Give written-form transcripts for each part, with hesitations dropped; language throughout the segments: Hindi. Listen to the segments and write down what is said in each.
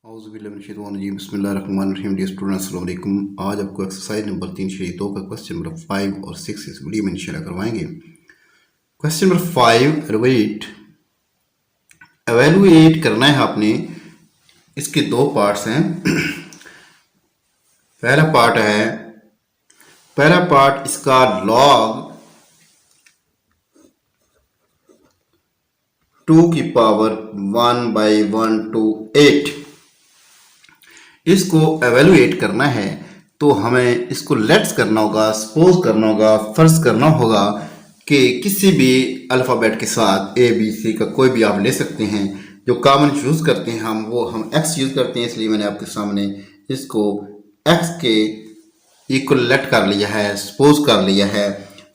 औज़ुबिल्लाहिमिनश्शैतानिर्रजीम बिस्मिल्लाहिर्रहमानिर्रहीम। डियर स्टूडेंट्स, अस्सलाम वालेकुम। आज आपको एक्सरसाइज नंबर 3 का क्वेश्चन नंबर 5 और 6 इस वीडियो में इंशाल्लाह करवाएंगे। क्वेश्चन नंबर 5 एवेलुएट करना है आपने। इसके दो पार्ट्स हैं। पहला पार्ट इसका लॉग 2 की पावर 1/1 to 8 इसको एवेलुएट करना है। तो हमें इसको लेट्स करना होगा, सपोज करना होगा, फर्ज करना होगा कि किसी भी अल्फ़ाबेट के साथ ए बी सी का कोई भी आप ले सकते हैं। जो कॉमन यूज़ करते हैं हम एक्स यूज़ करते हैं, इसलिए मैंने आपके सामने इसको एक्स के इक्वल लेट कर लिया है, सपोज कर लिया है,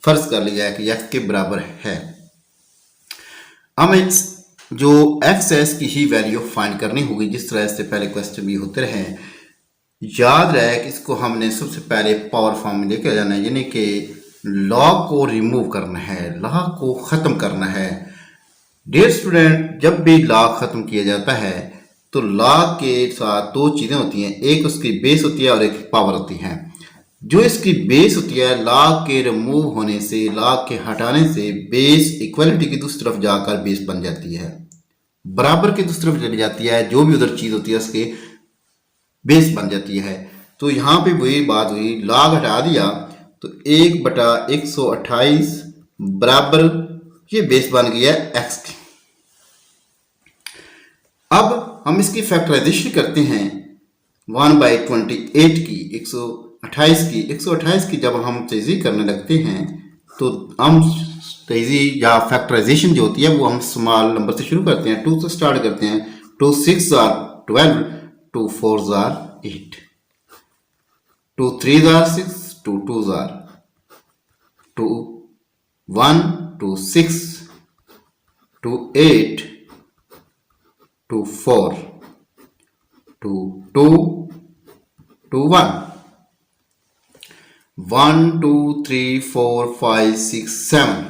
फर्ज कर लिया है कि एक्स के बराबर है। हमें जो एक्स है इसकी ही वैल्यू फाइंड करनी होगी, जिस तरह से पहले क्वेश्चन भी होते रहे। याद रहे कि इसको हमने सबसे पहले पावर फॉर्म में लेकर जाना है, यानी कि लॉग को रिमूव करना है, लॉग को ख़त्म करना है। डियर स्टूडेंट, जब भी लॉग ख़त्म किया जाता है तो लॉग के साथ दो चीज़ें होती हैं, एक उसकी बेस होती है और एक पावर होती है। जो इसकी बेस होती है, लॉग के रिमूव होने से, लॉग के हटाने से बेस इक्वलिटी की दूसरी तरफ जाकर बेस बन जाती है, बराबर की दूसरी तरफ चली जाती है। जो भी उधर चीज़ होती है उसके बेस बन जाती है। तो यहाँ पे वही बात हुई, लॉग हटा दिया तो 1/128 बराबर ये बेस बन गया एक्स की। अब हम इसकी फैक्टराइजेशन करते हैं 1/28 की, 128 की जब हम तेजी करने लगते हैं तो हम तेजी या फैक्टराइजेशन जो होती है वो हम स्मॉल नंबर से शुरू करते हैं, 2 से स्टार्ट करते हैं। 2 6 are 12, 2 4 are 8, 2 3 are 6, 2 2 are 2 1, 2 6, 2 8, 2 4, 2 2, 2 1, 1 2 3 4 5 6 7।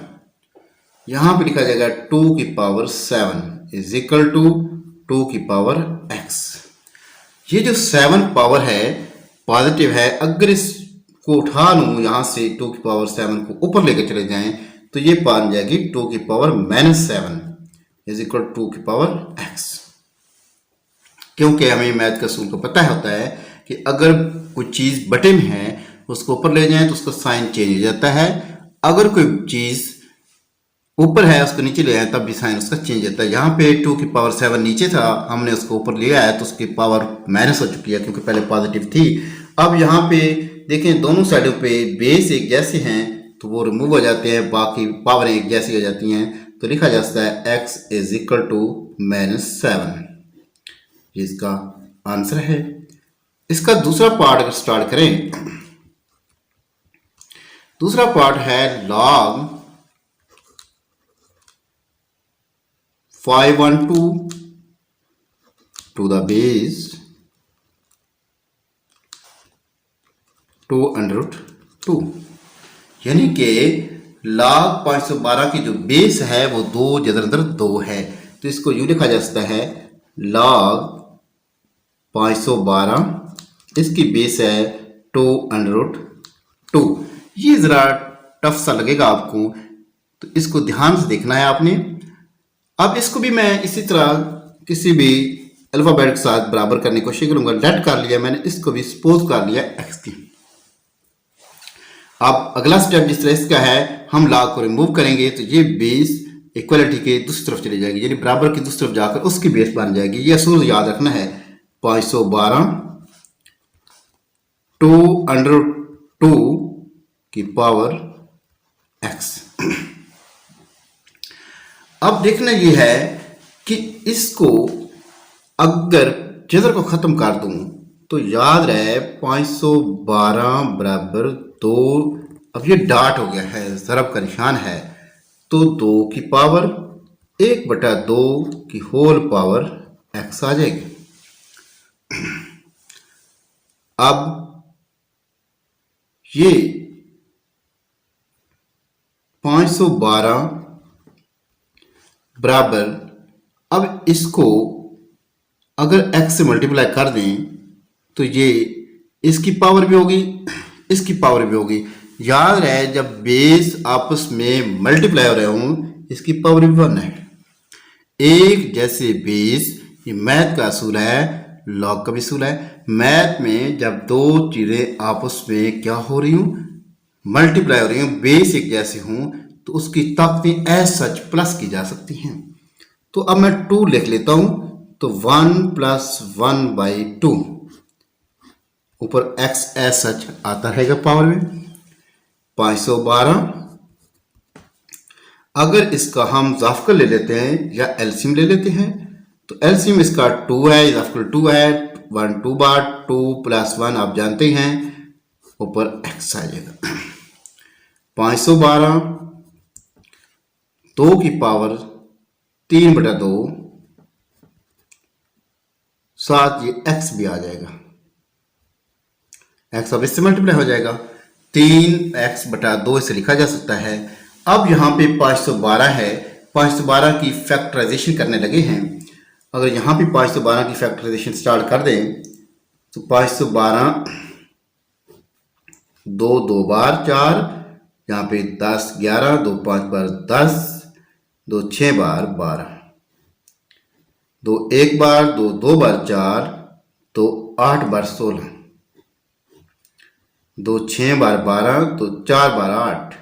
यहां पे लिखा जाएगा 2 की पावर 7 इज इक्वल टू 2 की पावर x। ये जो 7 पावर है पॉजिटिव है। अगर इसको उठा लूँ यहाँ से 2 की पावर 7 को ऊपर लेकर चले जाएं तो ये बन जाएगी 2 की पावर -7 इज इक्वल 2 की पावर x। क्योंकि हमें मैथ का असूल को पता होता है कि अगर कोई चीज़ बटे में है उसको ऊपर ले जाएं तो उसका साइन चेंज हो जाता है। अगर कोई चीज़ ऊपर है उसको नीचे ले आए तब भी साइन उसका चेंज होता है। यहाँ पे 2 की पावर 7 नीचे था, हमने उसको ऊपर ले आया तो उसकी पावर माइनस हो चुकी है क्योंकि पहले पॉजिटिव थी। अब यहाँ पे देखें दोनों साइडों पे बेस एक जैसे हैं तो वो रिमूव हो जाते हैं, बाकी पावर एक जैसी हो जाती हैं। तो लिखा जाता है x इज इक्वल टू -7। इसका आंसर है। इसका दूसरा पार्ट अगर स्टार्ट करें, दूसरा पार्ट है लॉग 512 to the base 2√2, यानी कि log 512 की जो बेस है वो 2 जदर अंदर 2 है। तो इसको यूँ लिखा जा सकता है log 512, इसकी बेस है 2√2। ये ज़रा टफ सा लगेगा आपको, तो इसको ध्यान से देखना है आपने। अब इसको भी मैं इसी तरह किसी भी अल्फ़ाबेट के साथ बराबर करने की कोशिश करूंगा। लेट कर लिया मैंने, इसको भी सपोज कर लिया एक्स की। अब अगला स्टेप जिस तरह इसका है, हम लॉग को रिमूव करेंगे तो ये बेस इक्वलिटी के दूसरी तरफ चली जाएगी, यानी बराबर की दूसरी तरफ जाकर उसकी बेस बन जाएगी। ये असूल याद रखना है। 512 2√2 की पावर एक्स। अब देखना ये है कि इसको अगर जज़र को ख़त्म कर दूं तो याद रहे 512 बराबर 2। अब ये डॉट हो गया है, ज़रब का निशान है, तो 2 की पावर 1/2 की होल पावर x आ जाएगी। अब ये 512 बराबर, अब इसको अगर x से मल्टीप्लाई कर दें तो ये इसकी पावर भी होगी, इसकी पावर भी होगी। याद रहे जब बेस आपस में मल्टीप्लाई हो रहे हों इसकी पावर भी 1 है। एक जैसे बेस, ये मैथ का असूल है, लॉग का भी असूल है। मैथ में जब दो चीजें आपस में क्या हो रही हूं, मल्टीप्लाई हो रही हूं, बेस एक जैसे हों, तो उसकी ताकतें एज सच प्लस की जा सकती हैं। तो अब मैं 2 लिख लेता हूं, तो 1 + 1/2 ऊपर x एज सच आता रहेगा पावर में 512। अगर इसका हम जाफकर ले लेते हैं या एलसीएम ले लेते हैं, तो एलसीएम इसका 2 है, जाफकर 2 है, 1 2 बार 2 + 1 आप जानते हैं, ऊपर x आ जाएगा 512, 2 की पावर 3/2, साथ ये x भी आ जाएगा, x अब इससे मल्टीप्लाई हो जाएगा, 3x/2 इसे लिखा जा सकता है। अब यहाँ पे 512 है, 512 की फैक्टराइजेशन करने लगे हैं। अगर यहाँ पे 512 की फैक्टराइजेशन स्टार्ट कर दें तो 512 2 2 बार 4, यहाँ पे 10 11, 2 5 बार 10, 2 6 बार 12, 2 1 बार, 2 2 बार 4, 2 8 बार 16, 2 6 बार 12, 2 4 बार 8,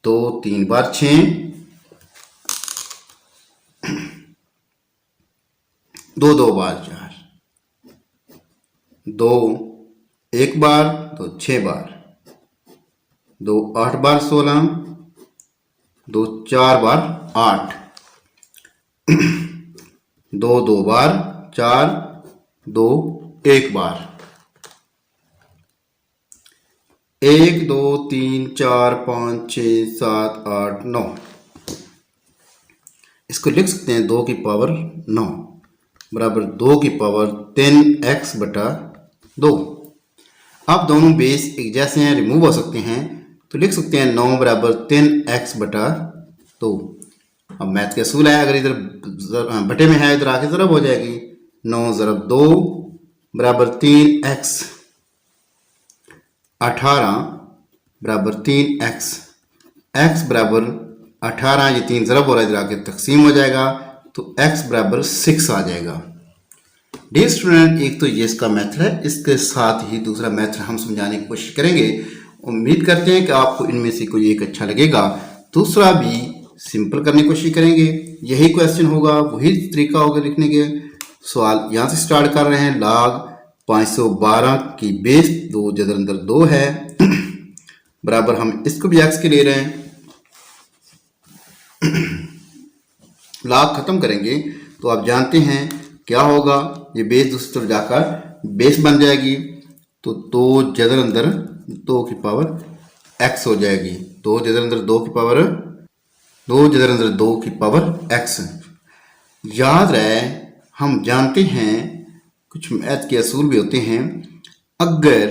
2 3 बार 6, 2 2 बार 4, 2 1 बार, 2 6 बार, 2 8 बार 16, 2 4 बार 8, 2 2 बार 4, 2 1 बार, 1 2 3 4 5 6 7 8 9, इसको लिख सकते हैं 2 की पावर 9 बराबर 2 की पावर 10x/2। अब दोनों बेस एक जैसे हैं, रिमूव हो सकते हैं, तो लिख सकते हैं 9 बराबर 10x/2। अब मैथ के असूल है, अगर इधर बटे में है इधर आके ज़रब हो जाएगी, 9 ज़रब 2 बराबर 3x, 18 बराबर 3x, x बराबर 18, ये 3 ज़रब हो रहा है, इधर आके तकसीम हो जाएगा, तो x बराबर 6 आ जाएगा। डियर स्टूडेंट, एक तो ये इसका मेथड है, इसके साथ ही दूसरा मेथड हम समझाने की कोशिश करेंगे। उम्मीद करते हैं कि आपको इनमें से कोई एक अच्छा लगेगा, दूसरा भी सिंपल करने की कोशिश करेंगे। यही क्वेश्चन होगा, वही तरीका होगा लिखने के। सवाल यहाँ से स्टार्ट कर रहे हैं, log 512 की बेस 2 जदर अंदर 2 है बराबर हम इसको भी x के ले रहे हैं। log खत्म करेंगे तो आप जानते हैं क्या होगा, ये बेस दूसरी तरफ जाकर बेस बन जाएगी, तो 2 जदर अंदर 2 की पावर x हो जाएगी, 2 जदर अंदर 2 की पावर 2 जदर अंदर 2 की पावर x। याद रहे हम जानते हैं कुछ मैथ के असूल भी होते हैं। अगर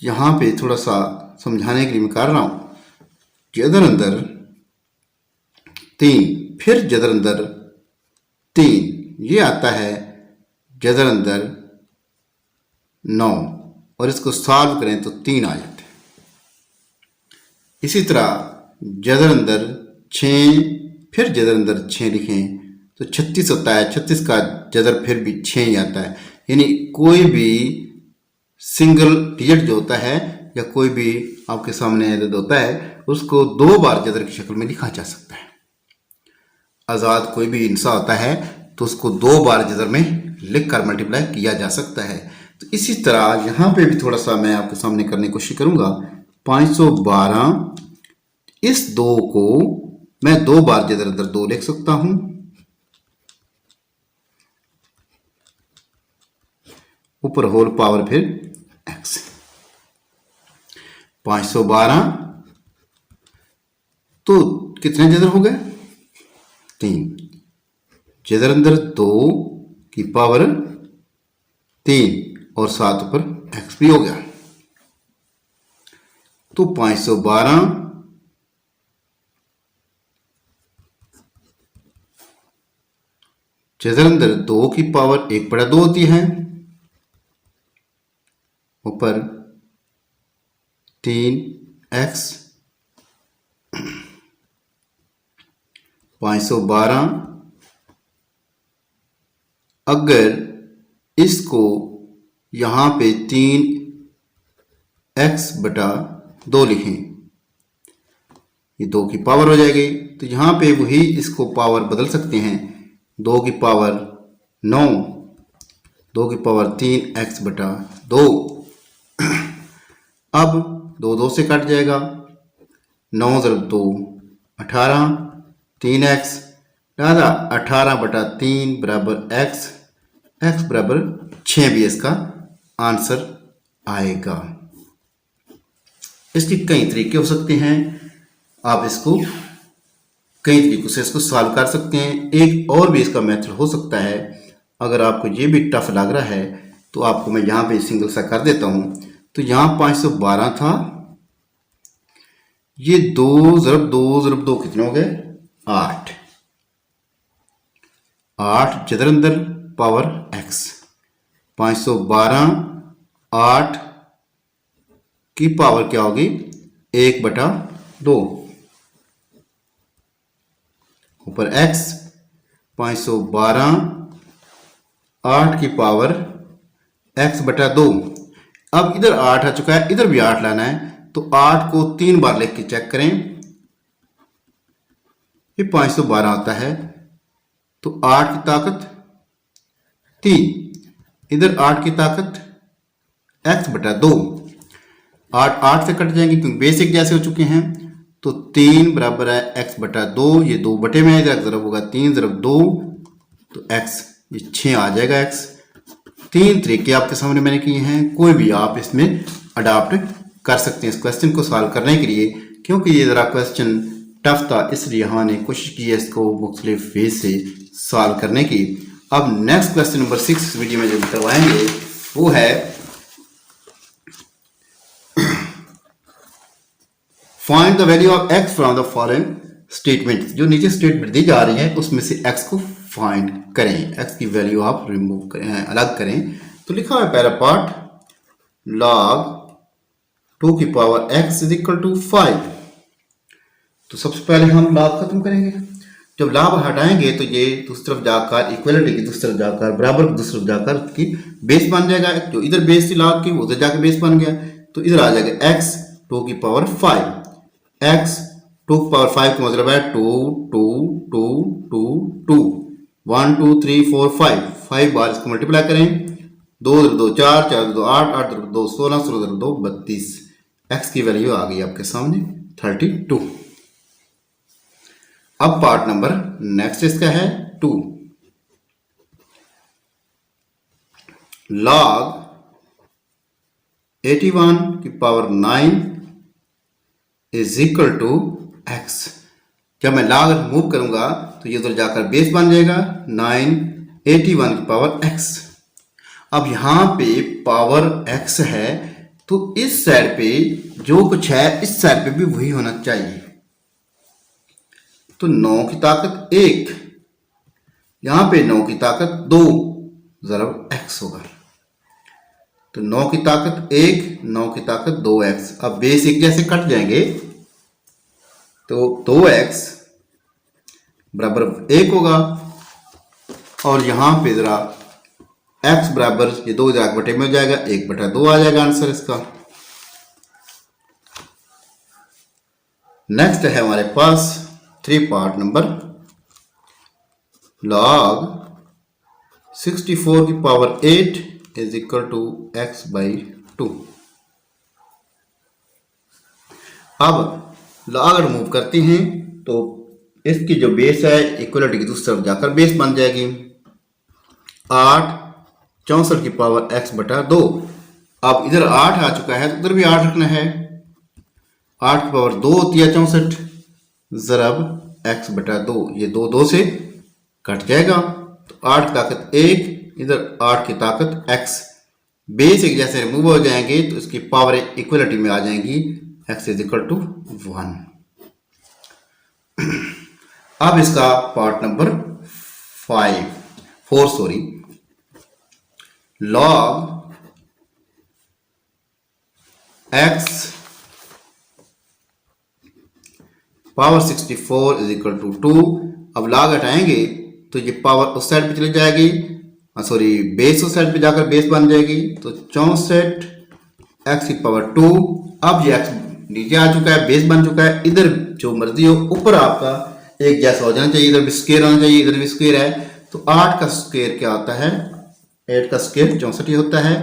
यहाँ पे थोड़ा सा समझाने के लिए मैं कर रहा हूँ, जदर अंदर 3 फिर जदर अंदर 3, ये आता है जदर अंदर 9, और इसको सॉल्व करें तो 3 आ जाते हैं। इसी तरह जदर अंदर 6 फिर जदर अंदर 6 लिखें तो 36 होता है, 36 का जदर फिर भी 6 ही आता है। यानी कोई भी सिंगल डिजिट जो होता है या कोई भी आपके सामने अदद होता है उसको 2 बार जदर की शक्ल में लिखा जा सकता है। आज़ाद कोई भी इंसा होता है तो उसको 2 बार जदर में लिख कर मल्टीप्लाई किया जा सकता है। तो इसी तरह यहाँ पे भी थोड़ा सा मैं आपके सामने करने की कोशिश करूँगा। 512, इस 2 को मैं 2 बार जदर अंदर 2 लिख सकता हूँ, ऊपर होल पावर फिर x। 512 तो कितने जदर हो गए, 3, जदर अंदर 2 की पावर 3 और 7 ऊपर x भी हो गया। तो 512 जिसके अंदर 2 की पावर 1/2 होती है, ऊपर 3x 512। अगर इसको यहाँ पे 3x/2 लिखें, ये 2 की पावर हो जाएगी, तो यहाँ पे वही इसको पावर बदल सकते हैं, 2 की पावर 9, 2 की पावर 3x/2। अब 2 2 से कट जाएगा, 9 × 2 18, 3x, लिहाजा 18/3 बराबर x, x बराबर 6 भी इसका आंसर आएगा। इसके कई तरीके हो सकते हैं, आप इसको कई तरीकों से इसको सॉल्व कर सकते हैं। एक और भी इसका मेथड हो सकता है, अगर आपको ये भी टफ लग रहा है तो आपको मैं यहाँ पे सिंगल सा कर देता हूँ। तो यहाँ 512 था, ये 2 × 2 × 2 कितने हो गए? 8, 8 जिधर अंदर पावर x, 512 8 की पावर क्या होगी? 1/2, ऊपर x, 512 8 की पावर x/2। अब इधर 8 आ चुका है, इधर भी 8 लाना है, तो 8 को 3 बार लिख के चेक करें, ये 512 आता है, तो 8 की ताकत 3, इधर 8 की ताकत x/2। 8 8 से कट जाएंगे क्योंकि बेसिक जैसे हो चुके हैं, तो 3 बराबर है x/2, ये 2 बटे में आएगा, ज़रा होगा 3 × 2, तो x ये 6 आ जाएगा x। 3 तरीके आपके सामने मैंने किए हैं, कोई भी आप इसमें अडाप्ट कर सकते हैं इस क्वेश्चन को सॉल्व करने के लिए। क्योंकि ये ज़रा क्वेश्चन टफ था, इसलिए हमने कोशिश की है इसको मुख्तलिफ वे से सॉल्व करने की। अब नेक्स्ट क्वेश्चन नंबर 6 वीडियो में जो करवाएंगे वो है find the value of x from the following statement. जो नीचे स्टेटमेंट दी जा रही है उसमें से x को फाइंड करें, x की वैल्यू आप रिमूव करें, अलग करें। तो लिखा है पहला पार्ट, log 2 की पावर x = 5। तो सबसे पहले हम log खत्म करेंगे। जब log हटाएंगे तो ये दूसरी तरफ जाकर इक्वलिटी की दूसरी तरफ जाकर बराबर की दूसरी तरफ जाकर की बेस बन जाएगा। जो इधर बेस थी log की उधर जाकर बेस बन गया, तो इधर आ जाएगा x 2 की पावर 5। x 2 की पावर 5 का मतलब है 2 2 2 2 2 1 2 3 4 5 बार इसको मल्टीप्लाई करें, 2 × 2 4, 4 × 2 8, 8 × 2 16, 16 × 2 32। x की वैल्यू आ गई आपके सामने 32। अब पार्ट नंबर नेक्स्ट इसका है 2, log 81 की पावर 9 = x। जब मैं log रिमूव करूंगा तो ये उधर जाकर बेस बन जाएगा 9 81 की पावर x। अब यहां पे पावर x है, तो इस साइड पे जो कुछ है इस साइड पे भी वही होना चाहिए। तो 9 की ताकत 1, यहां पे 9 की ताकत 2 ज़रब x होगा। तो 9 की ताकत 1, 9 की ताकत 2x। अब बेस एक जैसे कट जाएंगे, तो 2x बराबर 1 होगा, और यहां पे जरा x बराबर ये 2 जाग बटे में हो जाएगा, 1/2 आ जाएगा आंसर इसका। नेक्स्ट है हमारे पास 3 पार्ट नंबर, log 64 की पावर 8 = x/2। अब log रिमूव करते हैं तो इसकी जो बेस है इक्वलिटी की दूसरी तरफ जाकर बेस बन जाएगी 8 64 की पावर x/2। अब इधर 8 आ चुका है तो उधर भी 8 रखना है, 8 की पावर 2 होती है 64 ज़रब x/2। ये 2 2 से कट जाएगा, तो 8 की ताकत 1, इधर 8 की ताकत x। बेस एक जैसे रिमूव हो जाएंगे तो इसकी पावर इक्वलिटी में आ जाएंगी, x = 1। अब इसका part number 5, 4 sorry, log x power 64 is equal to 2। अब log हटाएंगे तो ये पावर उस साइड पे चली जाएगी, सॉरी बेस उस साइड पे जाकर बेस बन जाएगी, तो 64 x की पावर 2। अब ये x नीचे आ चुका है, बेस बन चुका है, इधर जो मर्जी हो ऊपर आपका एक जैसा हो जाना चाहिए, इधर भी स्क्वायर होना चाहिए, इधर भी स्क्वायर है, तो 8 का स्क्वायर क्या होता है, 8 का स्क्वायर 64 ही होता है।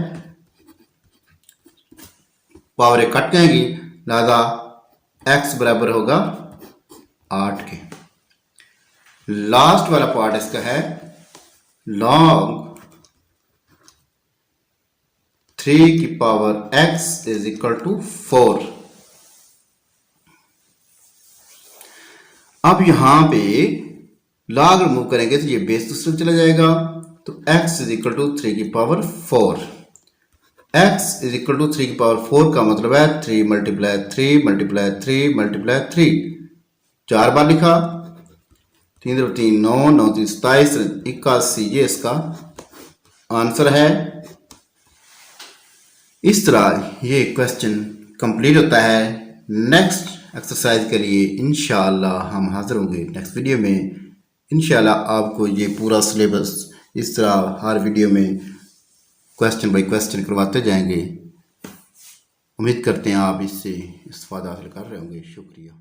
पावर कट जाएगी, लिहाजा x बराबर होगा 8 के। लास्ट वाला पार्ट इसका है log 3 की power x is equal to 4। अब यहां पे log रिमूव करेंगे तो ये बेस दूसरे चला जाएगा, तो x इज इक्वल टू 3 की power 4। x is equal to 3 की पावर 4 का मतलब है 3 मल्टीप्लाई 3 मल्टीप्लाई 3 मल्टीप्लाई 3, 4 बार लिखा, 3 3 9 9 3 27 81, ये इसका आंसर है। इस तरह ये क्वेश्चन कंप्लीट होता है। नेक्स्ट एक्सरसाइज के लिए इंशाअल्लाह हम हाजिर होंगे नेक्स्ट वीडियो में। इंशाअल्लाह आपको ये पूरा सिलेबस इस तरह हर वीडियो में क्वेश्चन बाय क्वेश्चन करवाते जाएंगे। उम्मीद करते हैं आप इससे इस्तेफादा हासिल कर रहे होंगे। शुक्रिया।